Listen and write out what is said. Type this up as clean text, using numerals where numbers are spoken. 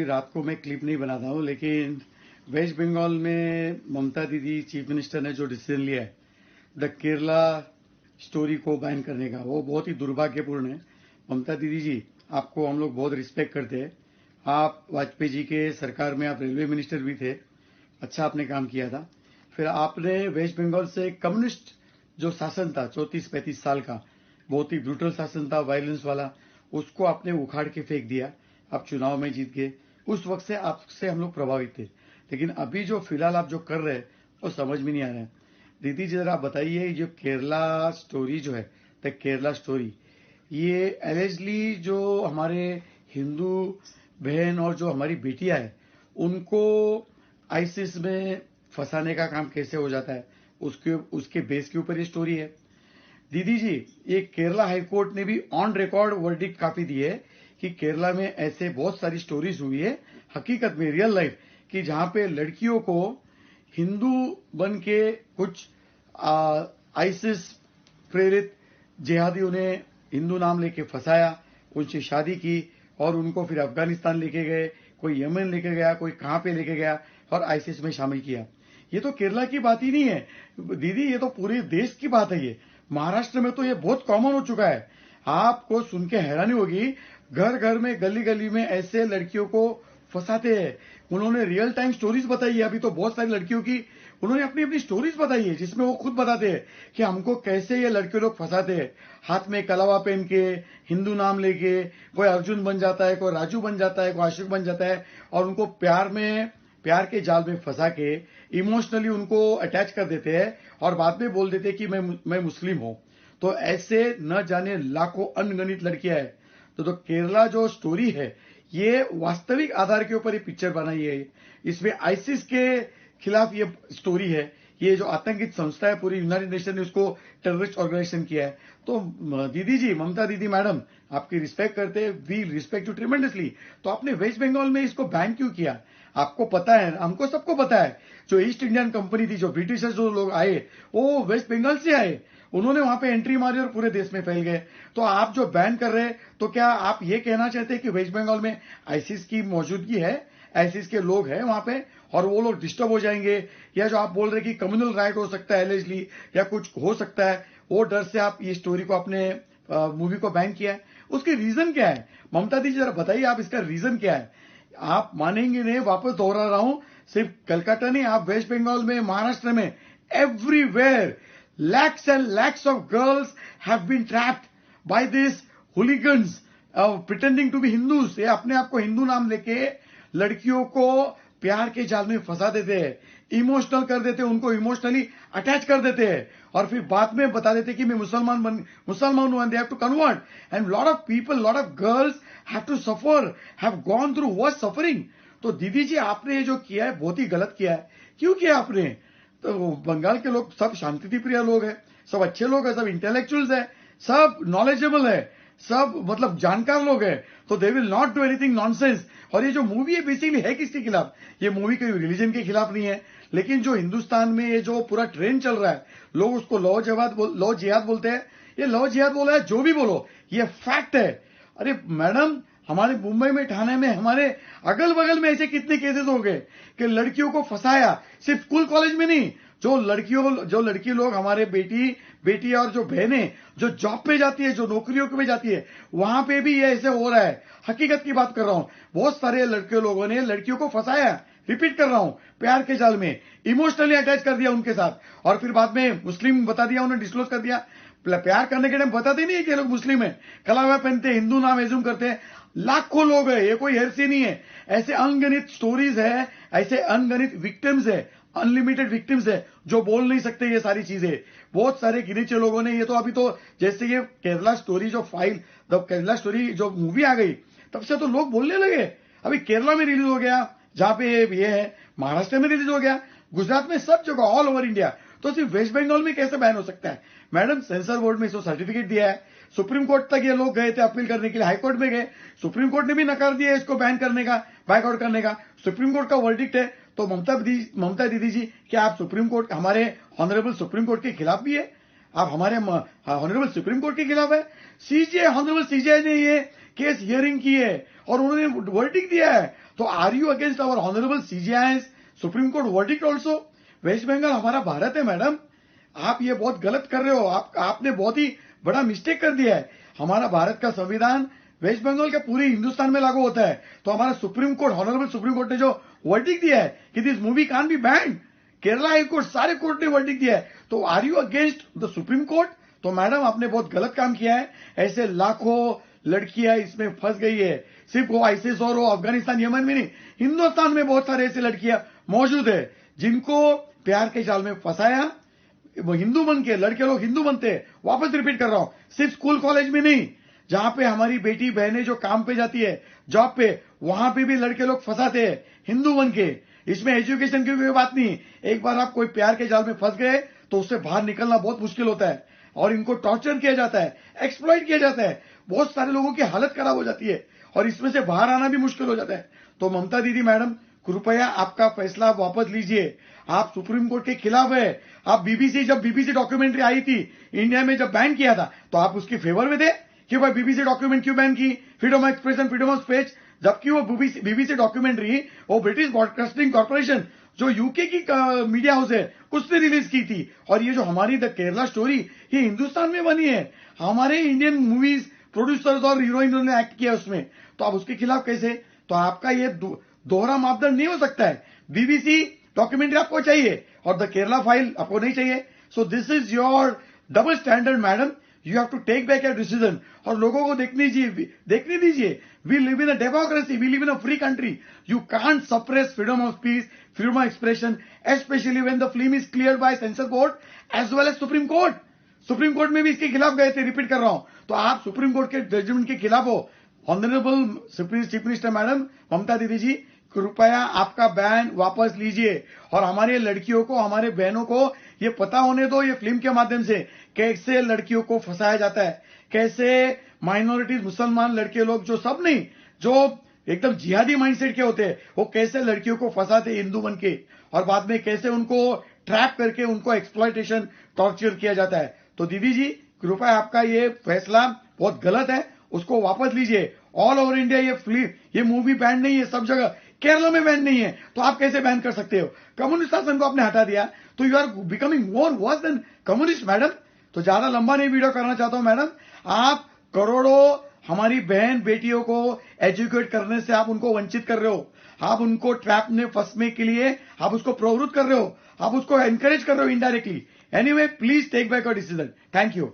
रात को मैं क्लिप नहीं बनाता हूँ, लेकिन वेस्ट बंगाल में ममता दीदी चीफ मिनिस्टर ने जो डिसीजन लिया है द केरला स्टोरी को बैन करने का, वो बहुत ही दुर्भाग्यपूर्ण है। ममता दीदी जी, आपको हम लोग बहुत रिस्पेक्ट करते हैं। आप वाजपेयी जी के सरकार में आप रेलवे मिनिस्टर भी थे, अच्छा आपने काम किया था। फिर आपने वेस्ट बंगाल से कम्युनिस्ट जो शासन था 34-35 साल का, बहुत ही ब्रूटल शासन था, वायलेंस वाला, उसको आपने उखाड़ के फेंक दिया। आप चुनाव में जीत गए। उस वक्त से आपसे हम लोग प्रभावित थे, लेकिन अभी जो फिलहाल आप जो कर रहे हैं वो समझ में नहीं आ रहा है। दीदी जी, जरा आप बताइए, जो केरला स्टोरी जो है, द केरला स्टोरी, ये एलिजली जो हमारे हिंदू बहन और जो हमारी बेटियां है उनको आईसिस में फंसाने का काम कैसे हो जाता है, उसके बेस के ऊपर ये स्टोरी है। दीदी जी, ये केरला हाईकोर्ट ने भी ऑन रिकॉर्ड वर्डिक्ट काफी दी है कि केरला में ऐसे बहुत सारी स्टोरीज हुई है हकीकत में, रियल लाइफ, कि जहां पे लड़कियों को हिंदू बन के कुछ आईसिस प्रेरित जिहादियों ने हिंदू नाम लेके फंसाया, उनसे शादी की और उनको फिर अफगानिस्तान लेके गए, कोई यमन लेके गया, कोई कहां पे लेके गया और आईसिस में शामिल किया। ये तो केरला की बात ही नहीं है दीदी, ये तो पूरे देश की बात है। ये महाराष्ट्र में तो ये बहुत कॉमन हो चुका है। आपको सुन के हैरानी होगी, घर घर में गली गली में ऐसे लड़कियों को फंसाते हैं। उन्होंने रियल टाइम स्टोरीज बताई है, अभी तो बहुत सारी लड़कियों की उन्होंने अपनी अपनी स्टोरीज बताई है, जिसमें वो खुद बताते हैं कि हमको कैसे ये लड़के लोग फंसाते हैं। हाथ में कलावा पहन के, हिंदू नाम लेके, कोई अर्जुन बन जाता है, कोई राजू बन जाता है, कोई आशिक बन जाता है, और उनको प्यार के जाल में फंसा के इमोशनली उनको अटैच कर देते हैं और बाद में बोल देते हैं कि मैं मुस्लिम हूं। तो ऐसे न जाने लाखों अनगणित लड़कियां हैं। तो केरला जो स्टोरी है, ये वास्तविक आधार के ऊपर ये पिक्चर बनाई है। इसमें आईसिस के खिलाफ ये स्टोरी है। ये जो आतंकित संस्था है, पूरी यूनाइटेड नेशन ने उसको टेररिस्ट ऑर्गेनाइजेशन किया है। तो दीदी जी, ममता दीदी मैडम, आपकी रिस्पेक्ट करते हैं, वी रिस्पेक्ट यू ट्रिमेंडसली। तो आपने वेस्ट बंगाल में इसको बैन क्यों किया? आपको पता है, हमको सबको पता है, जो ईस्ट इंडियन कंपनी थी, जो ब्रिटिशर्स जो लोग आए, वो वेस्ट बंगाल से आए। उन्होंने वहां पे एंट्री मारी और पूरे देश में फैल गए। तो आप जो बैन कर रहे हैं, तो क्या आप ये कहना चाहते हैं कि वेस्ट बंगाल में आईसिस की मौजूदगी है, आईसिस के लोग हैं वहां पे और वो लोग डिस्टर्ब हो जाएंगे? या जो आप बोल रहे हैं कि कम्युनल राइट हो सकता है एलिजली, या कुछ हो सकता है, वो डर से आप ये स्टोरी को अपने मूवी को बैन किया है? उसके रीजन क्या है? ममता दी जरा बताइए, आप इसका रीजन क्या है? आप मानेंगे नहीं, वापस दोहरा रहा हूं, सिर्फ कलकत्ता नहीं, आप वेस्ट बंगाल में, महाराष्ट्र में, everywhere lakhs and lakhs of girls have been trapped by these hooligans pretending to be Hindus। ये अपने आप को हिंदू नाम लेके लड़कियों को प्यार के जाल में फंसा देते हैं, इमोशनल कर देते हैं, उनको इमोशनली अटैच कर देते हैं और फिर बाद में बता देते हैं कि मैं मुसलमान हूं, and they have to convert, and lot of people, lot of girls have to suffer, have gone through worse suffering। तो दीदी जी, आपने ये जो किया है बहुत ही गलत किया है। क्यों किया आपने? तो बंगाल के लोग सब शांति प्रिय लोग हैं, सब अच्छे लोग हैं, सब इंटेलेक्चुअल्स हैं, सब नॉलेजेबल है, सब मतलब जानकार लोग हैं। तो they will not do anything nonsense. और ये जो मूवी है बेसिकली है किसके खिलाफ? ये मूवी कोई रिलीजन के खिलाफ नहीं है, लेकिन जो हिंदुस्तान में ये जो पूरा ट्रेंड चल रहा है, लोग उसको लव जिहाद बोलते हैं। ये लव जिहाद बोला है, जो भी बोलो, ये फैक्ट है। अरे मैडम, हमारे मुंबई में, ठाणे में, हमारे अगल बगल में ऐसे कितने केसेस हो गए कि लड़कियों को फंसाया, सिर्फ स्कूल कॉलेज में नहीं, जो लड़की लोग, हमारे बेटी और जो बहनें जो जॉब पे जाती है, जो नौकरियों पे जाती है, वहां पे भी ये ऐसे हो रहा है। हकीकत की बात कर रहा हूं, बहुत सारे लड़के लोगों ने लड़कियों को फंसाया, रिपीट कर रहा हूं, प्यार के जाल में इमोशनली अटैच कर दिया उनके साथ, और फिर बाद में मुस्लिम बता दिया, उन्हें डिस्क्लोज कर दिया। प्यार करने के टाइम बताते नहीं है कि ये लोग मुस्लिम है, कलावा पहनते, हिंदू नाम एज्यूम करते हैं। लाखों लोग है, ये कोई हेरसी नहीं है। ऐसे अनगणित स्टोरीज है, ऐसे अनगणित विक्टिम्स है, अनलिमिटेड विक्टिम्स है, जो बोल नहीं सकते ये सारी चीजें। बहुत सारे गिनेचे लोगों ने, ये तो अभी तो जैसे ये केरला स्टोरी जो केरला स्टोरी जो मूवी आ गई, तब से तो लोग बोलने लगे। अभी केरला में रिलीज हो गया, जहां पे ये है, महाराष्ट्र में रिलीज हो गया, गुजरात में, सब जगह, ऑल ओवर इंडिया। तो सिर्फ वेस्ट बंगाल में कैसे बैन हो सकता है? मैडम, सेंसर बोर्ड में इसको सर्टिफिकेट दिया है, सुप्रीम कोर्ट तक ये लोग गए थे अपील करने के लिए, हाई कोर्ट में गए, सुप्रीम कोर्ट ने भी नकार दिया इसको बैन करने का, बैकआउट करने का। सुप्रीम कोर्ट का वर्डिक्ट है। तो ममता दीदी जी, क्या आप सुप्रीम कोर्ट, हमारे ऑनरेबल सुप्रीम कोर्ट के खिलाफ भी है? आप हमारे ऑनरेबल सुप्रीम कोर्ट के खिलाफ है। सीजीआई, ऑनरेबल सीजीआई ने ये केस हियरिंग की है और उन्होंने वर्डिक्ट दिया है, तो are you against our honourable CJI supreme court verdict also? West Bengal हमारा भारत है मैडम, आप ये बहुत गलत कर रहे हो, आपने बहुत ही बड़ा मिस्टेक कर दिया है। हमारा भारत का संविधान वेस्ट बंगाल के पूरे हिंदुस्तान में लागू होता है, तो हमारा supreme court, honourable supreme court ने जो वर्डिक्ट दिया है कि this movie can be banned, Kerala high court, सारे कोर्ट ने वर्डिक्ट दिया है, तो are you against the supreme court? तो मैडम आपने बहुत गलत काम किया है। ऐसे लाखों लड़कियां इसमें फंस गई है, सिर्फ वो आईसिस और वो अफगानिस्तान यमन में नहीं, हिंदुस्तान में बहुत सारे ऐसे लड़कियां मौजूद है जिनको प्यार के जाल में फंसाया। वो हिंदू बन के, लड़के लोग हिंदू बनते हैं, वापस रिपीट कर रहा हूं, सिर्फ स्कूल कॉलेज में नहीं, जहां पे हमारी बेटी बहनें जो काम पे जाती है, जॉब पे, वहां पे भी लड़के लोग फंसाते हैं हिंदू बन के। इसमें एजुकेशन की कोई बात नहीं, एक बार आप कोई प्यार के जाल में फंस गए तो उससे बाहर निकलना बहुत मुश्किल होता है, और इनको टॉर्चर किया जाता है, एक्सप्लॉइट किया जाता है, बहुत सारे लोगों की हालत खराब हो जाती है और इसमें से बाहर आना भी मुश्किल हो जाता है। तो ममता दीदी मैडम, कृपया आपका फैसला वापस लीजिए, आप सुप्रीम कोर्ट के खिलाफ है। आप जब बीबीसी डॉक्यूमेंट्री आई थी इंडिया में, जब बैन किया था, तो आप उसके फेवर में थे कि भाई बीबीसी डॉक्यूमेंट क्यों बैन की, freedom of expression, freedom of speech, जबकि वो बीबीसी डॉक्यूमेंट्री वो ब्रिटिश ब्रॉडकास्टिंग कॉर्पोरेशन जो यूके की मीडिया हाउस है उसने रिलीज की थी। और ये जो हमारी द केरला स्टोरी, ये हिंदुस्तान में बनी है, हमारे इंडियन मूवीज प्रोड्यूसर्स और हीरोइन ने एक्ट किया उसमें, तो आप उसके खिलाफ कैसे? तो आपका ये दोहरा मापदंड नहीं हो सकता है। बीबीसी डॉक्यूमेंट्री आपको चाहिए और द केरला फाइल आपको नहीं चाहिए। So this is your double standard madam, you have to take back your decision और लोगों को देखने दीजिए। We live in a democracy, we live in a free country, you can't suppress freedom of speech, freedom of expression, specially when the film is cleared by censor board as well as supreme court. Supreme court में भी इसके खिलाफ गए थे, repeat कर रहा हूं, तो आप सुप्रीम कोर्ट के जजमेंट के खिलाफ हो। ऑनरेबल चीफ मिनिस्टर मैडम ममता दीदी जी, कृपया आपका बैन वापस लीजिए और हमारे लड़कियों को, हमारे बहनों को ये पता होने दो, ये फिल्म के माध्यम से कैसे लड़कियों को फंसाया जाता है, कैसे माइनॉरिटीज, मुसलमान लड़के लोग, जो सब नहीं, जो एकदम जिहादी माइंडसेट के होते हैं, वो कैसे लड़कियों को फंसाते हिंदू बन के, और बाद में कैसे उनको ट्रैप करके उनको एक्सप्लॉयटेशन, टॉर्चर किया जाता है। तो दीदी जी, कृपया आपका ये फैसला बहुत गलत है, उसको वापस लीजिए। ऑल ओवर इंडिया ये मूवी बैन नहीं है, सब जगह, केरला में बैन नहीं है, तो आप कैसे बैन कर सकते हो? कम्युनिस्ट शासन को आपने हटा दिया, तो you are becoming more worse than communist madam. तो ज्यादा लंबा नहीं वीडियो करना चाहता हूं मैडम, आप करोड़ों हमारी बहन बेटियों को एजुकेट करने से आप उनको वंचित कर रहे हो, आप उनको ट्रैप में फंसने के लिए आप उसको प्रवृत्त कर रहे हो, आप उसको एनकरेज कर रहे हो indirectly. Anyway, please take back your decision. Thank you.